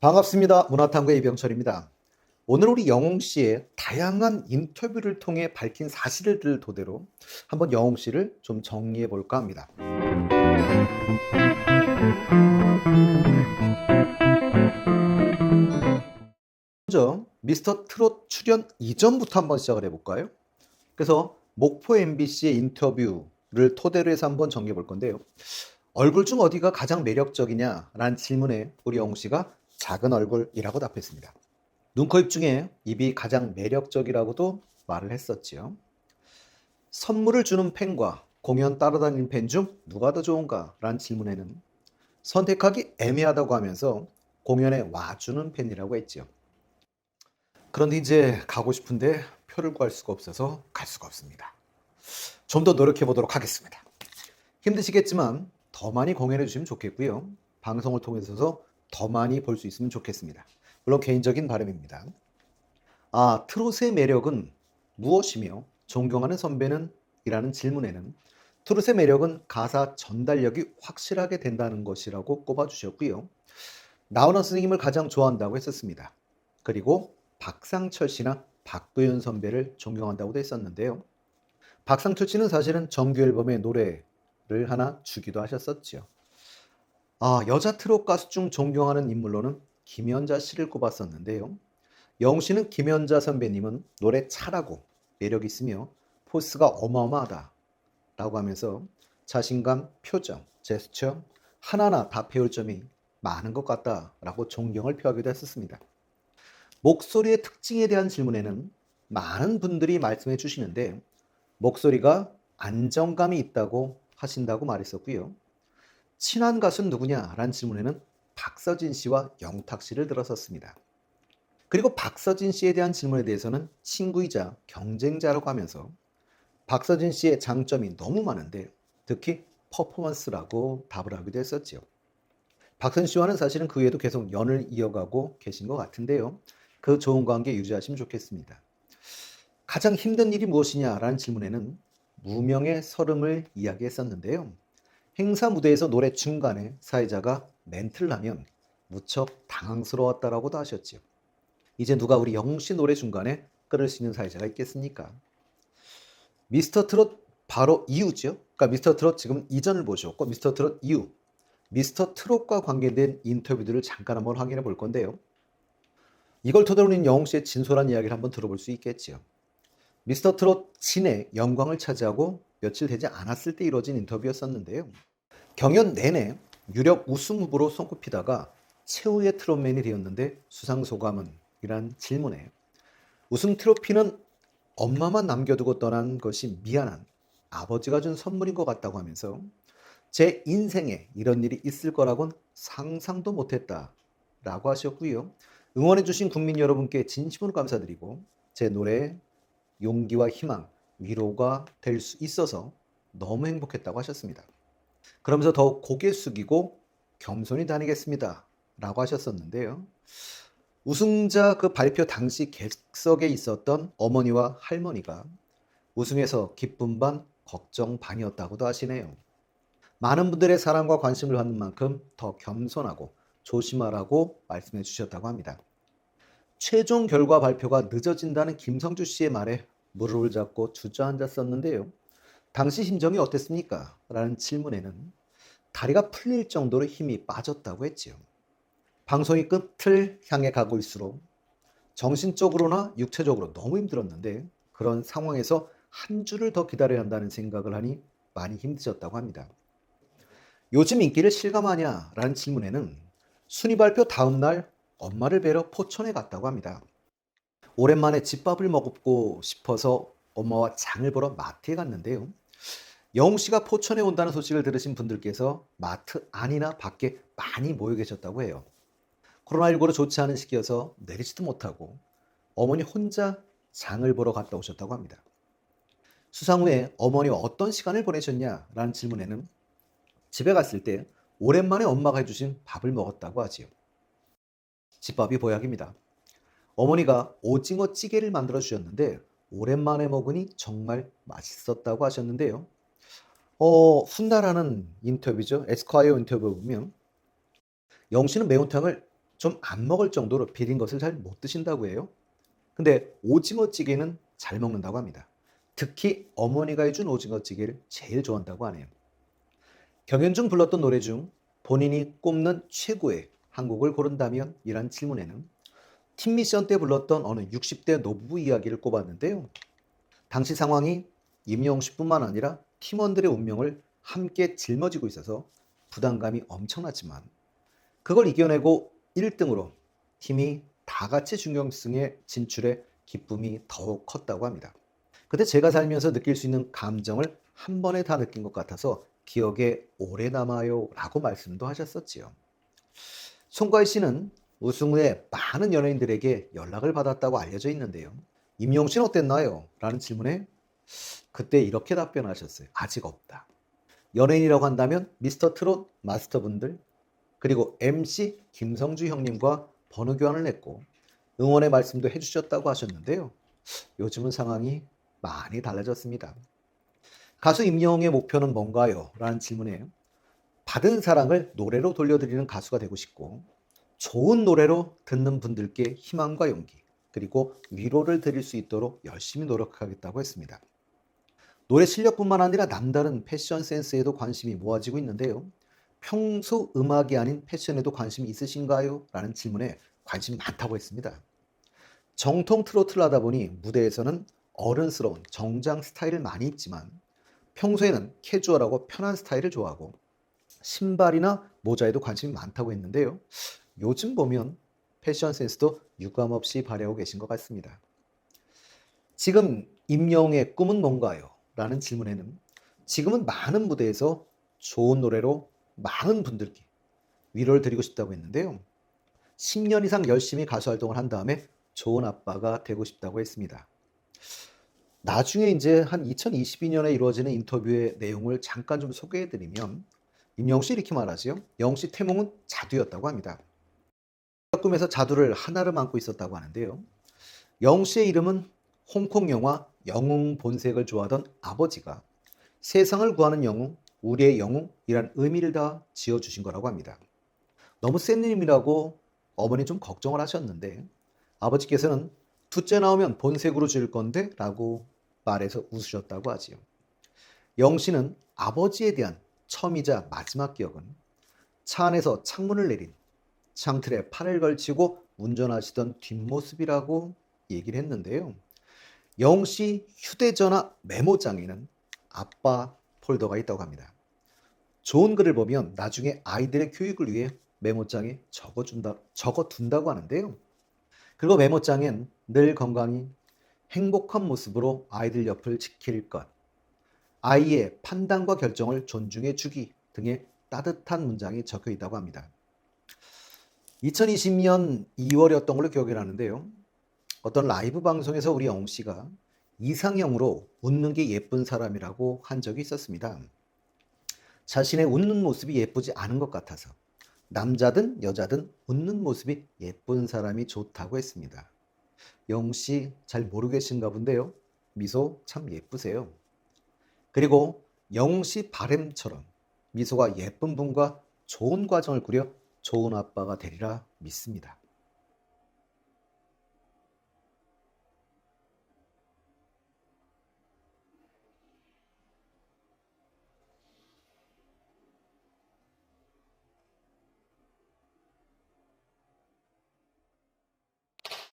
반갑습니다. 문화탐구 이병철입니다. 오늘 우리 영웅 씨의 다양한 인터뷰를 통해 밝힌 사실들을 토대로 한번 영웅 씨를 좀 정리해 볼까 합니다. 먼저 미스터 트롯 출연 이전부터 한번 시작을 해 볼까요? 그래서 목포 MBC의 인터뷰를 토대로 해서 한번 정리해 볼 건데요. 얼굴 중 어디가 가장 매력적이냐라는 질문에 우리 영웅 씨가 작은 얼굴이라고 답했습니다. 눈, 코, 입 중에 입이 가장 매력적이라고도 말을 했었지요. 선물을 주는 팬과 공연 따라다니는 팬 중 누가 더 좋은가? 라는 질문에는 선택하기 애매하다고 하면서 공연에 와주는 팬이라고 했지요. 그런데 이제 가고 싶은데 표를 구할 수가 없어서 갈 수가 없습니다. 좀 더 노력해 보도록 하겠습니다. 힘드시겠지만 더 많이 공연해 주시면 좋겠고요. 방송을 통해서 더 많이 볼 수 있으면 좋겠습니다. 물론 개인적인 바람입니다. 트롯의 매력은 무엇이며 존경하는 선배는? 이라는 질문에는 트롯의 매력은 가사 전달력이 확실하게 된다는 것이라고 꼽아주셨고요. 나훈아 선생님을 가장 좋아한다고 했었습니다. 그리고 박상철 씨나 박도연 선배를 존경한다고도 했었는데요. 박상철 씨는 사실은 정규 앨범에 노래를 하나 주기도 하셨었죠. 여자 트롯 가수 중 존경하는 인물로는 김연자 씨를 꼽았었는데요. 영웅 씨는 김연자 선배님은 노래 잘하고 매력 있으며 포스가 어마어마하다 라고 하면서 자신감, 표정, 제스처 하나하나 다 배울 점이 많은 것 같다 라고 존경을 표하기도 했었습니다. 목소리의 특징에 대한 질문에는 많은 분들이 말씀해 주시는데 목소리가 안정감이 있다고 하신다고 말했었고요. 친한 가수는 누구냐? 라는 질문에는 박서진 씨와 영탁 씨를 들었었습니다. 그리고 박서진 씨에 대한 질문에 대해서는 친구이자 경쟁자라고 하면서 박서진 씨의 장점이 너무 많은데 특히 퍼포먼스라고 답을 하기도 했었죠. 박서진 씨와는 사실은 그 외에도 계속 연을 이어가고 계신 것 같은데요. 그 좋은 관계 유지하시면 좋겠습니다. 가장 힘든 일이 무엇이냐라는 질문에는 무명의 서름을 이야기했었는데요. 행사 무대에서 노래 중간에 사회자가 멘트를 하면 무척 당황스러웠다라고도 하셨지요. 이제 누가 우리 영웅 씨 노래 중간에 끊을 수 있는 사회자가 있겠습니까? 미스터 트롯 바로 이후죠. 그러니까 미스터 트롯 지금 이전을 보셨고 미스터 트롯 이후 미스터 트롯과 관계된 인터뷰들을 잠깐 한번 확인해 볼 건데요. 이걸 토대로 영웅 씨의 진솔한 이야기를 한번 들어볼 수 있겠지요. 미스터 트롯 진의 영광을 차지하고 며칠 되지 않았을 때 이루어진 인터뷰였었는데요. 경연 내내 유력 우승 후보로 손꼽히다가 최후의 트롯맨이 되었는데 수상 소감은? 이란 질문에 우승 트로피는 엄마만 남겨두고 떠난 것이 미안한 아버지가 준 선물인 것 같다고 하면서 제 인생에 이런 일이 있을 거라고는 상상도 못했다 라고 하셨고요. 응원해주신 국민 여러분께 진심으로 감사드리고 제 노래에 용기와 희망, 위로가 될 수 있어서 너무 행복했다고 하셨습니다. 그러면서 더욱 고개 숙이고 겸손히 다니겠습니다 라고 하셨었는데요. 우승자 그 발표 당시 객석에 있었던 어머니와 할머니가 우승해서 기쁨 반 걱정 반이었다고도 하시네요. 많은 분들의 사랑과 관심을 받는 만큼 더 겸손하고 조심하라고 말씀해 주셨다고 합니다. 최종 결과 발표가 늦어진다는 김성주 씨의 말에 무릎을 잡고 주저앉았었는데요. 당시 심정이 어땠습니까? 라는 질문에는 다리가 풀릴 정도로 힘이 빠졌다고 했지요. 방송이 끝을 향해 가고 있을수록 정신적으로나 육체적으로 너무 힘들었는데 그런 상황에서 한 주를 더 기다려야 한다는 생각을 하니 많이 힘드셨다고 합니다. 요즘 인기를 실감하냐? 라는 질문에는 순위 발표 다음 날 엄마를 뵈러 포천에 갔다고 합니다. 오랜만에 집밥을 먹고 싶어서 엄마와 장을 보러 마트에 갔는데요. 영웅 씨가 포천에 온다는 소식을 들으신 분들께서 마트 안이나 밖에 많이 모여 계셨다고 해요. 코로나19로 좋지 않은 시기여서 내리지도 못하고 어머니 혼자 장을 보러 갔다 오셨다고 합니다. 수상 후에 어머니와 어떤 시간을 보내셨냐라는 질문에는 집에 갔을 때 오랜만에 엄마가 해주신 밥을 먹었다고 하지요. 집밥이 보약입니다. 어머니가 오징어 찌개를 만들어 주셨는데 오랜만에 먹으니 정말 맛있었다고 하셨는데요. 훗날하는 인터뷰죠. 에스콰이어 인터뷰 보면 영씨는 매운탕을 좀 안 먹을 정도로 비린 것을 잘 못 드신다고 해요. 근데 오징어찌개는 잘 먹는다고 합니다. 특히 어머니가 해준 오징어찌개를 제일 좋아한다고 하네요. 경연 중 불렀던 노래 중 본인이 꼽는 최고의 한 곡을 고른다면? 이란 질문에는 팀 미션 때 불렀던 어느 60대 노부부 이야기를 꼽았는데요. 당시 상황이 임영웅 씨뿐만 아니라 팀원들의 운명을 함께 짊어지고 있어서 부담감이 엄청났지만 그걸 이겨내고 1등으로 팀이 다 같이 준결승에 진출해 기쁨이 더욱 컸다고 합니다. 그때 제가 살면서 느낄 수 있는 감정을 한 번에 다 느낀 것 같아서 기억에 오래 남아요 라고 말씀도 하셨었지요. 송가희 씨는 우승 후에 많은 연예인들에게 연락을 받았다고 알려져 있는데요. 임영웅 씨는 어땠나요? 라는 질문에 그때 이렇게 답변하셨어요. 아직 없다. 연예인이라고 한다면 미스터 트롯 마스터분들 그리고 MC 김성주 형님과 번호 교환을 했고 응원의 말씀도 해주셨다고 하셨는데요. 요즘은 상황이 많이 달라졌습니다. 가수 임영웅의 목표는 뭔가요? 라는 질문에 받은 사랑을 노래로 돌려드리는 가수가 되고 싶고 좋은 노래로 듣는 분들께 희망과 용기 그리고 위로를 드릴 수 있도록 열심히 노력하겠다고 했습니다. 노래 실력뿐만 아니라 남다른 패션 센스에도 관심이 모아지고 있는데요. 평소 음악이 아닌 패션에도 관심이 있으신가요? 라는 질문에 관심이 많다고 했습니다. 정통 트로트를 하다 보니 무대에서는 어른스러운 정장 스타일을 많이 입지만 평소에는 캐주얼하고 편한 스타일을 좋아하고 신발이나 모자에도 관심이 많다고 했는데요. 요즘 보면 패션 센스도 유감없이 발휘하고 계신 것 같습니다. 지금 임영웅의 꿈은 뭔가요? 라는 질문에는 지금은 많은 무대에서 좋은 노래로 많은 분들께 위로를 드리고 싶다고 했는데요. 10년 이상 열심히 가수 활동을 한 다음에 좋은 아빠가 되고 싶다고 했습니다. 나중에 이제 한 2022년에 이루어지는 인터뷰의 내용을 잠깐 좀 소개해드리면 임영웅 씨 이렇게 말하지요. 영웅 씨 태몽은 자두였다고 합니다. 꿈에서 자두를 하나를 안고 있었다고 하는데요. 영웅 씨의 이름은 홍콩 영화 영웅 본색을 좋아하던 아버지가 세상을 구하는 영웅, 우리의 영웅이란 의미를 다 지어주신 거라고 합니다. 너무 센 이름이라고 어머니 좀 걱정을 하셨는데 아버지께서는 둘째 나오면 본색으로 지을 건데 라고 말해서 웃으셨다고 하지요. 영웅 씨는 아버지에 대한 처음이자 마지막 기억은 차 안에서 창문을 내린 창틀에 팔을 걸치고 운전하시던 뒷모습이라고 얘기를 했는데요. 영웅 씨 휴대전화 메모장에는 아빠 폴더가 있다고 합니다. 좋은 글을 보면 나중에 아이들의 교육을 위해 메모장에 적어둔다고 하는데요. 그리고 메모장엔 늘 건강히 행복한 모습으로 아이들 옆을 지킬 것, 아이의 판단과 결정을 존중해 주기 등의 따뜻한 문장이 적혀 있다고 합니다. 2020년 2월이었던 걸로 기억이 나는데요. 어떤 라이브 방송에서 우리 영웅 씨가 이상형으로 웃는 게 예쁜 사람이라고 한 적이 있었습니다. 자신의 웃는 모습이 예쁘지 않은 것 같아서 남자든 여자든 웃는 모습이 예쁜 사람이 좋다고 했습니다. 영웅 씨 잘 모르고 계신가 본데요. 미소 참 예쁘세요. 그리고 영웅 씨 바램처럼 미소가 예쁜 분과 좋은 과정을 꾸려 좋은 아빠가 되리라 믿습니다.